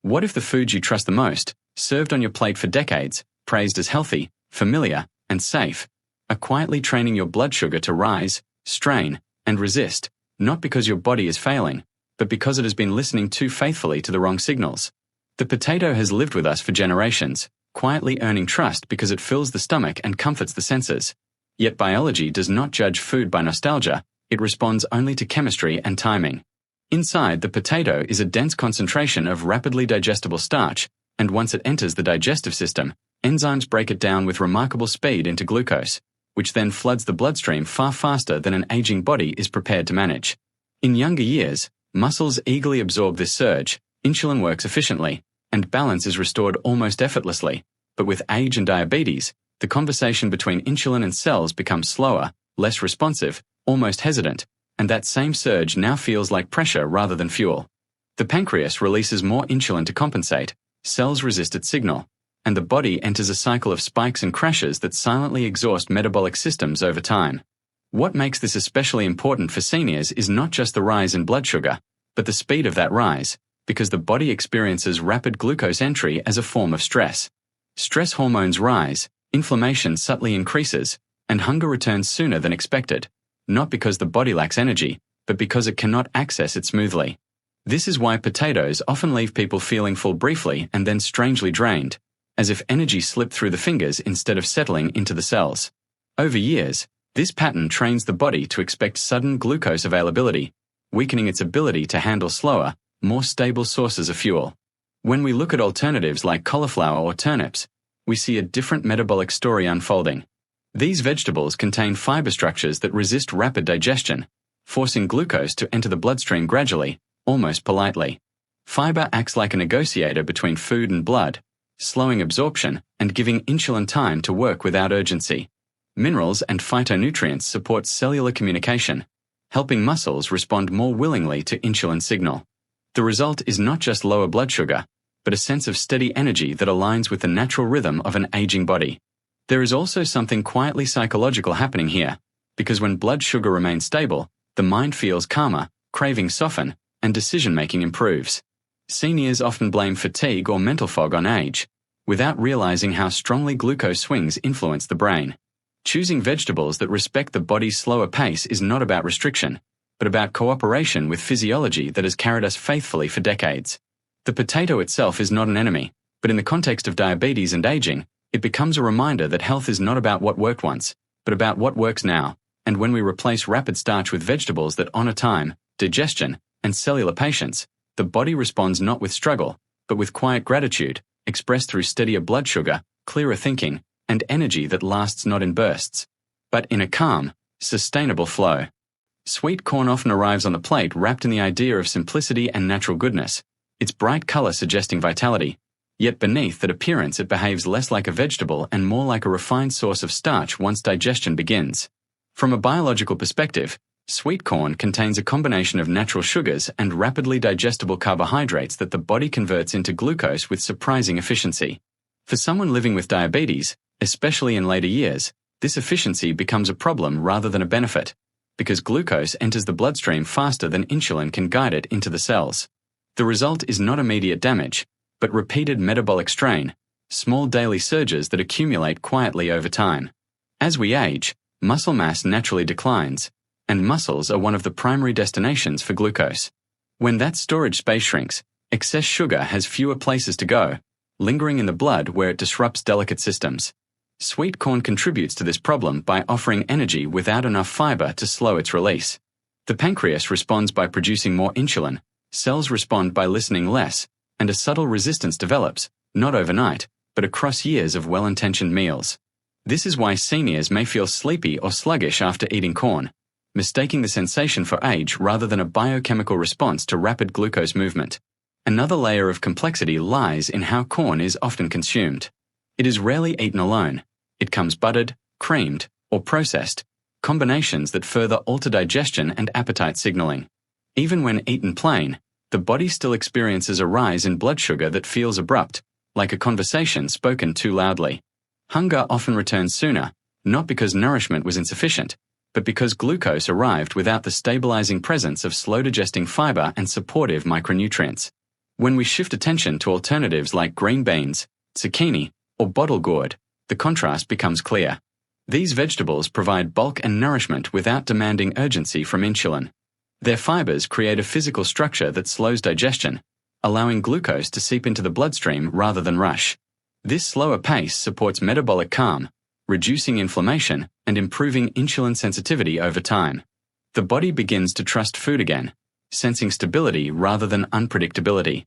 What if the foods you trust the most, served on your plate for decades, praised as healthy, familiar, and safe, are quietly training your blood sugar to rise, strain, and resist, not because your body is failing, but because it has been listening too faithfully to the wrong signals? The potato has lived with us for generations, quietly earning trust because it fills the stomach and comforts the senses. Yet biology does not judge food by nostalgia, it responds only to chemistry and timing. Inside the potato is a dense concentration of rapidly digestible starch, and once it enters the digestive system, enzymes break it down with remarkable speed into glucose, which then floods the bloodstream far faster than an aging body is prepared to manage. In younger years, muscles eagerly absorb this surge, insulin works efficiently, and balance is restored almost effortlessly. But with age and diabetes, the conversation between insulin and cells becomes slower, less responsive, almost hesitant, and that same surge now feels like pressure rather than fuel. The pancreas releases more insulin to compensate, cells resist its signal, and the body enters a cycle of spikes and crashes that silently exhaust metabolic systems over time. What makes this especially important for seniors is not just the rise in blood sugar, but the speed of that rise, because the body experiences rapid glucose entry as a form of stress. Stress hormones rise, inflammation subtly increases, and hunger returns sooner than expected, not because the body lacks energy, but because it cannot access it smoothly. This is why potatoes often leave people feeling full briefly and then strangely drained, as if energy slipped through the fingers instead of settling into the cells. Over years, this pattern trains the body to expect sudden glucose availability, weakening its ability to handle slower, more stable sources of fuel. When we look at alternatives like cauliflower or turnips, we see a different metabolic story unfolding. These vegetables contain fiber structures that resist rapid digestion, forcing glucose to enter the bloodstream gradually, almost politely. Fiber acts like a negotiator between food and blood, slowing absorption and giving insulin time to work without urgency. Minerals and phytonutrients support cellular communication, helping muscles respond more willingly to insulin signal. The result is not just lower blood sugar, but a sense of steady energy that aligns with the natural rhythm of an aging body. There is also something quietly psychological happening here, because when blood sugar remains stable, the mind feels calmer, cravings soften, and decision-making improves. Seniors often blame fatigue or mental fog on age, without realizing how strongly glucose swings influence the brain. Choosing vegetables that respect the body's slower pace is not about restriction, but about cooperation with physiology that has carried us faithfully for decades. The potato itself is not an enemy, but in the context of diabetes and aging, it becomes a reminder that health is not about what worked once, but about what works now. And when we replace rapid starch with vegetables that honor time, digestion, and cellular patience, the body responds not with struggle, but with quiet gratitude, expressed through steadier blood sugar, clearer thinking, and energy that lasts not in bursts, but in a calm, sustainable flow. Sweet corn often arrives on the plate wrapped in the idea of simplicity and natural goodness, its bright color suggesting vitality. Yet beneath that appearance it behaves less like a vegetable and more like a refined source of starch once digestion begins. From a biological perspective, sweet corn contains a combination of natural sugars and rapidly digestible carbohydrates that the body converts into glucose with surprising efficiency. For someone living with diabetes, especially in later years, this efficiency becomes a problem rather than a benefit, because glucose enters the bloodstream faster than insulin can guide it into the cells. The result is not immediate damage, but repeated metabolic strain, small daily surges that accumulate quietly over time. As we age, muscle mass naturally declines, and muscles are one of the primary destinations for glucose. When that storage space shrinks, excess sugar has fewer places to go, lingering in the blood where it disrupts delicate systems. Sweet corn contributes to this problem by offering energy without enough fiber to slow its release. The pancreas responds by producing more insulin, cells respond by listening less, and a subtle resistance develops, not overnight, but across years of well-intentioned meals. This is why seniors may feel sleepy or sluggish after eating corn, mistaking the sensation for age rather than a biochemical response to rapid glucose movement. Another layer of complexity lies in how corn is often consumed. It is rarely eaten alone. It comes buttered, creamed, or processed, combinations that further alter digestion and appetite signaling. Even when eaten plain, the body still experiences a rise in blood sugar that feels abrupt, like a conversation spoken too loudly. Hunger often returns sooner, not because nourishment was insufficient, but because glucose arrived without the stabilizing presence of slow-digesting fiber and supportive micronutrients. When we shift attention to alternatives like green beans, zucchini, or bottle gourd, the contrast becomes clear. These vegetables provide bulk and nourishment without demanding urgency from insulin. Their fibers create a physical structure that slows digestion, allowing glucose to seep into the bloodstream rather than rush. This slower pace supports metabolic calm, reducing inflammation and improving insulin sensitivity over time. The body begins to trust food again, sensing stability rather than unpredictability.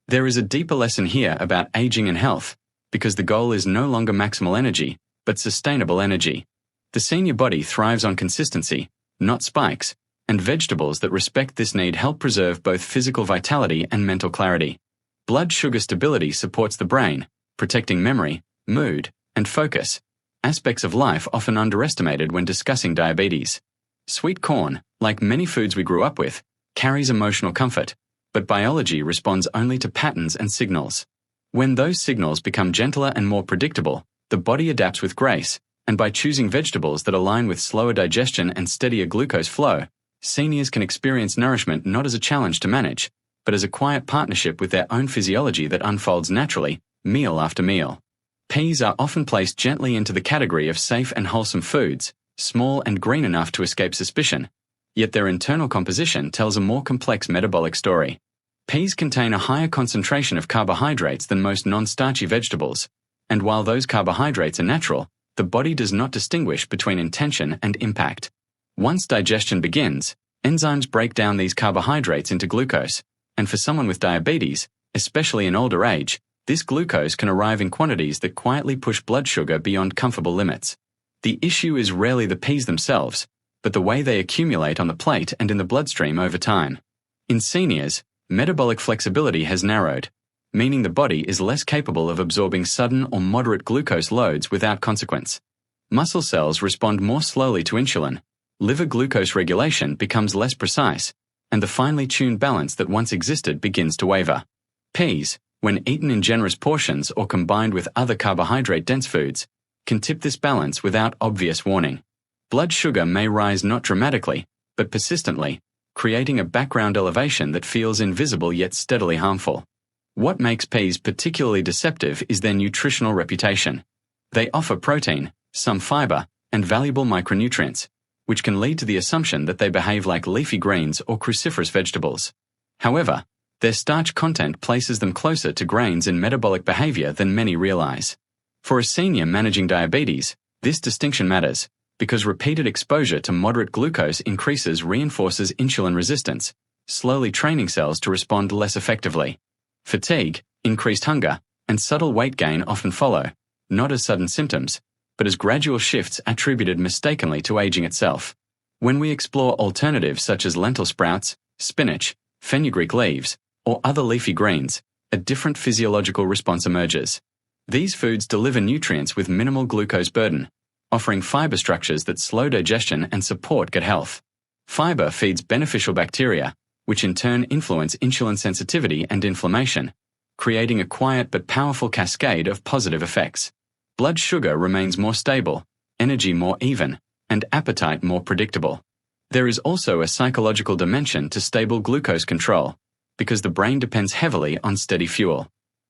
There is a deeper lesson here about aging and health, because the goal is no longer maximal energy, but sustainable energy. The senior body thrives on consistency, not spikes, and vegetables that respect this need help preserve both physical vitality and mental clarity. Blood sugar stability supports the brain, protecting memory, mood, and focus, aspects of life often underestimated when discussing diabetes. Sweet corn, like many foods we grew up with, carries emotional comfort, but biology responds only to patterns and signals. When those signals become gentler and more predictable, the body adapts with grace, and by choosing vegetables that align with slower digestion and steadier glucose flow, seniors can experience nourishment not as a challenge to manage, but as a quiet partnership with their own physiology that unfolds naturally, meal after meal. Peas are often placed gently into the category of safe and wholesome foods, small and green enough to escape suspicion, yet their internal composition tells a more complex metabolic story. Peas contain a higher concentration of carbohydrates than most non-starchy vegetables, and while those carbohydrates are natural, the body does not distinguish between intention and impact. Once digestion begins, enzymes break down these carbohydrates into glucose, and for someone with diabetes, especially in older age, this glucose can arrive in quantities that quietly push blood sugar beyond comfortable limits. The issue is rarely the peas themselves, but the way they accumulate on the plate and in the bloodstream over time. In seniors, metabolic flexibility has narrowed, meaning the body is less capable of absorbing sudden or moderate glucose loads without consequence. Muscle cells respond more slowly to insulin, liver glucose regulation becomes less precise, and the finely tuned balance that once existed begins to waver. Peas, when eaten in generous portions or combined with other carbohydrate-dense foods, can tip this balance without obvious warning. Blood sugar may rise not dramatically, but persistently, creating a background elevation that feels invisible yet steadily harmful. What makes peas particularly deceptive is their nutritional reputation. They offer protein, some fiber, and valuable micronutrients, which can lead to the assumption that they behave like leafy greens or cruciferous vegetables. However, their starch content places them closer to grains in metabolic behavior than many realize. For a senior managing diabetes, this distinction matters, because repeated exposure to moderate glucose increases reinforces insulin resistance, slowly training cells to respond less effectively. Fatigue, increased hunger, and subtle weight gain often follow, not as sudden symptoms, but as gradual shifts attributed mistakenly to aging itself. When we explore alternatives such as lentil sprouts, spinach, fenugreek leaves, or other leafy greens, a different physiological response emerges. These foods deliver nutrients with minimal glucose burden, offering fiber structures that slow digestion and support gut health. Fiber feeds beneficial bacteria, which in turn influence insulin sensitivity and inflammation, creating a quiet but powerful cascade of positive effects. Blood sugar remains more stable, energy more even, and appetite more predictable. There is also a psychological dimension to stable glucose control, because the brain depends heavily on steady fuel.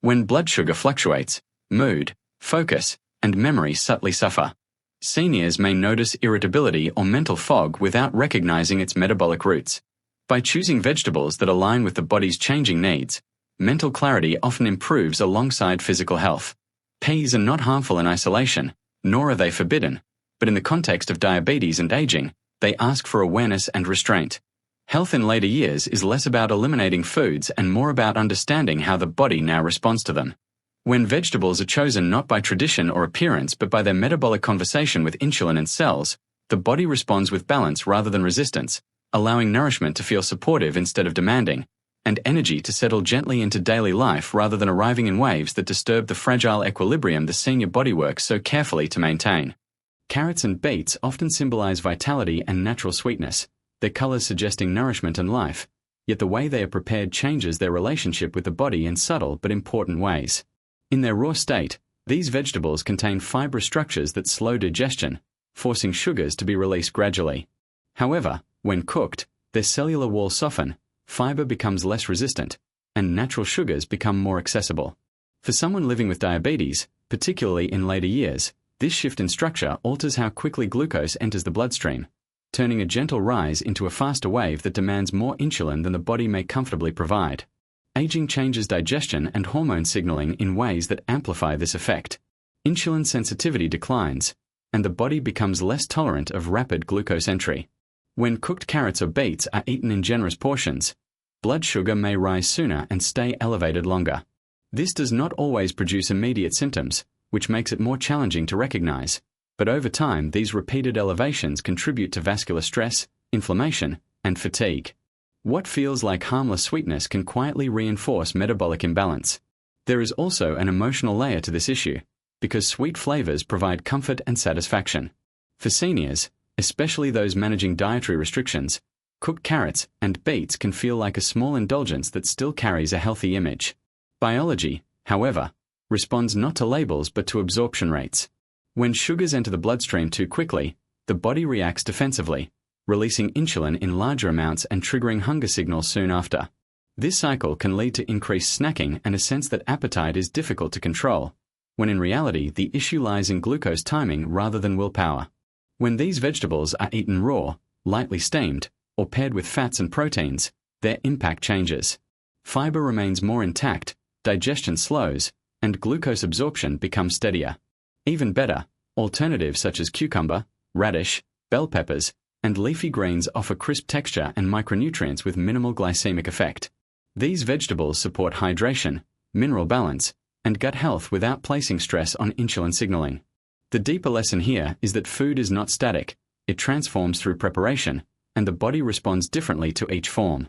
When blood sugar fluctuates, mood, focus, and memory subtly suffer. Seniors may notice irritability or mental fog without recognizing its metabolic roots. By choosing vegetables that align with the body's changing needs, mental clarity often improves alongside physical health. Peas are not harmful in isolation, nor are they forbidden, but in the context of diabetes and aging, they ask for awareness and restraint. Health in later years is less about eliminating foods and more about understanding how the body now responds to them. When vegetables are chosen not by tradition or appearance but by their metabolic conversation with insulin and cells, the body responds with balance rather than resistance, allowing nourishment to feel supportive instead of demanding, and energy to settle gently into daily life rather than arriving in waves that disturb the fragile equilibrium the senior body works so carefully to maintain. Carrots and beets often symbolize vitality and natural sweetness, their colors suggesting nourishment and life, yet the way they are prepared changes their relationship with the body in subtle but important ways. In their raw state, these vegetables contain fibrous structures that slow digestion, forcing sugars to be released gradually. However, when cooked, their cellular walls soften, fiber becomes less resistant, and natural sugars become more accessible. For someone living with diabetes, particularly in later years, this shift in structure alters how quickly glucose enters the bloodstream, turning a gentle rise into a faster wave that demands more insulin than the body may comfortably provide. Aging changes digestion and hormone signaling in ways that amplify this effect. Insulin sensitivity declines, and the body becomes less tolerant of rapid glucose entry. When cooked carrots or beets are eaten in generous portions, blood sugar may rise sooner and stay elevated longer. This does not always produce immediate symptoms, which makes it more challenging to recognize, but over time these repeated elevations contribute to vascular stress, inflammation, and fatigue. What feels like harmless sweetness can quietly reinforce metabolic imbalance. There is also an emotional layer to this issue, because sweet flavors provide comfort and satisfaction. For seniors, especially those managing dietary restrictions, cooked carrots and beets can feel like a small indulgence that still carries a healthy image. Biology, however, responds not to labels but to absorption rates. When sugars enter the bloodstream too quickly, the body reacts defensively, releasing insulin in larger amounts and triggering hunger signals soon after. This cycle can lead to increased snacking and a sense that appetite is difficult to control, when in reality the issue lies in glucose timing rather than willpower. When these vegetables are eaten raw, lightly steamed, or paired with fats and proteins, their impact changes. Fiber remains more intact, digestion slows, and glucose absorption becomes steadier. Even better, alternatives such as cucumber, radish, bell peppers, and leafy greens offer crisp texture and micronutrients with minimal glycemic effect. These vegetables support hydration, mineral balance, and gut health without placing stress on insulin signaling. The deeper lesson here is that food is not static, it transforms through preparation, and the body responds differently to each form.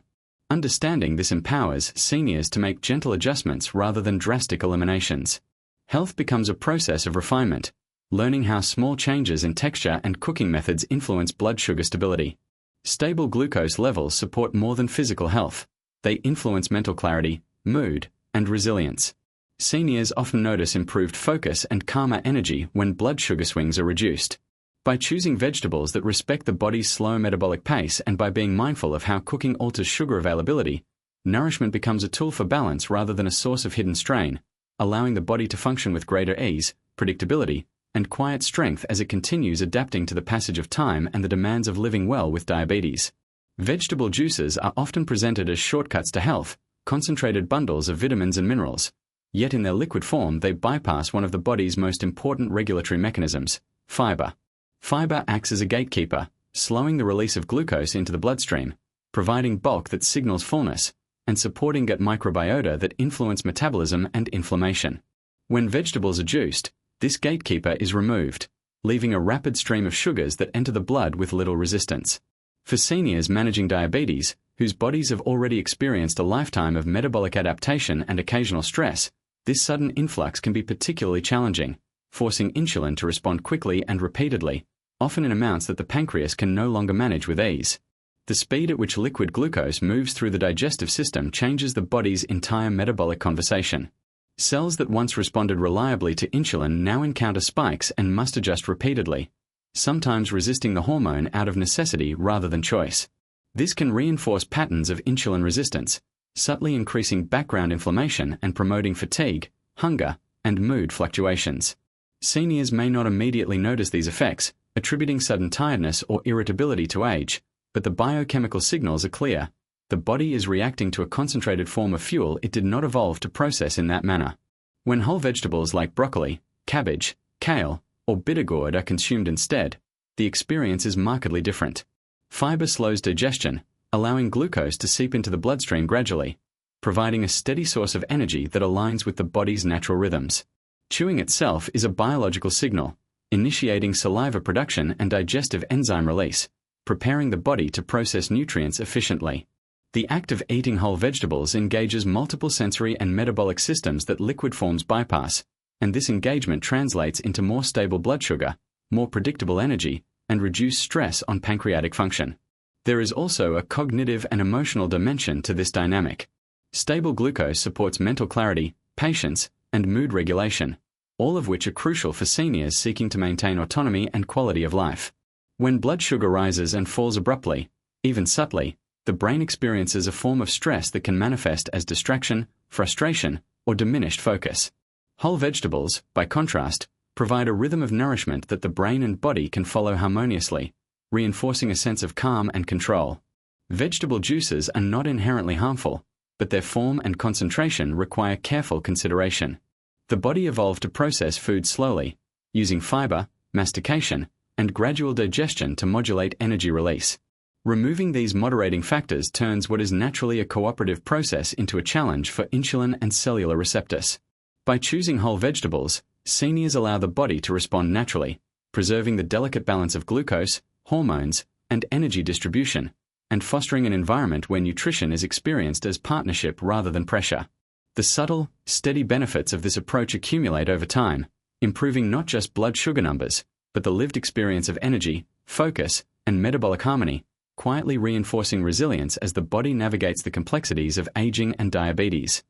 Understanding this empowers seniors to make gentle adjustments rather than drastic eliminations. Health becomes a process of refinement, learning how small changes in texture and cooking methods influence blood sugar stability. Stable glucose levels support more than physical health. They influence mental clarity, mood, and resilience. Seniors often notice improved focus and calmer energy when blood sugar swings are reduced. By choosing vegetables that respect the body's slow metabolic pace and by being mindful of how cooking alters sugar availability, nourishment becomes a tool for balance rather than a source of hidden strain, allowing the body to function with greater ease, predictability, and quiet strength as it continues adapting to the passage of time and the demands of living well with diabetes. Vegetable juices are often presented as shortcuts to health, concentrated bundles of vitamins and minerals, yet in their liquid form they bypass one of the body's most important regulatory mechanisms, fiber. Fiber acts as a gatekeeper, slowing the release of glucose into the bloodstream, providing bulk that signals fullness, and supporting gut microbiota that influence metabolism and inflammation. When vegetables are juiced, this gatekeeper is removed, leaving a rapid stream of sugars that enter the blood with little resistance. For seniors managing diabetes, whose bodies have already experienced a lifetime of metabolic adaptation and occasional stress, this sudden influx can be particularly challenging, forcing insulin to respond quickly and repeatedly, often in amounts that the pancreas can no longer manage with ease. The speed at which liquid glucose moves through the digestive system changes the body's entire metabolic conversation. Cells that once responded reliably to insulin now encounter spikes and must adjust repeatedly, sometimes resisting the hormone out of necessity rather than choice. This can reinforce patterns of insulin resistance, subtly increasing background inflammation and promoting fatigue, hunger, and mood fluctuations. Seniors may not immediately notice these effects, attributing sudden tiredness or irritability to age, but the biochemical signals are clear. The body is reacting to a concentrated form of fuel it did not evolve to process in that manner. When whole vegetables like broccoli, cabbage, kale, or bitter gourd are consumed instead, the experience is markedly different. Fiber slows digestion, allowing glucose to seep into the bloodstream gradually, providing a steady source of energy that aligns with the body's natural rhythms. Chewing itself is a biological signal, initiating saliva production and digestive enzyme release, preparing the body to process nutrients efficiently. The act of eating whole vegetables engages multiple sensory and metabolic systems that liquid forms bypass, and this engagement translates into more stable blood sugar, more predictable energy, and reduced stress on pancreatic function. There is also a cognitive and emotional dimension to this dynamic. Stable glucose supports mental clarity, patience, and mood regulation, all of which are crucial for seniors seeking to maintain autonomy and quality of life. When blood sugar rises and falls abruptly, even subtly, the brain experiences a form of stress that can manifest as distraction, frustration, or diminished focus. Whole vegetables, by contrast, provide a rhythm of nourishment that the brain and body can follow harmoniously, reinforcing a sense of calm and control. Vegetable juices are not inherently harmful, but their form and concentration require careful consideration. The body evolved to process food slowly, using fiber, mastication, and gradual digestion to modulate energy release. Removing these moderating factors turns what is naturally a cooperative process into a challenge for insulin and cellular receptors. By choosing whole vegetables, seniors allow the body to respond naturally, preserving the delicate balance of glucose, hormones, and energy distribution, and fostering an environment where nutrition is experienced as partnership rather than pressure. The subtle, steady benefits of this approach accumulate over time, improving not just blood sugar numbers, but the lived experience of energy, focus, and metabolic harmony, quietly reinforcing resilience as the body navigates the complexities of aging and diabetes.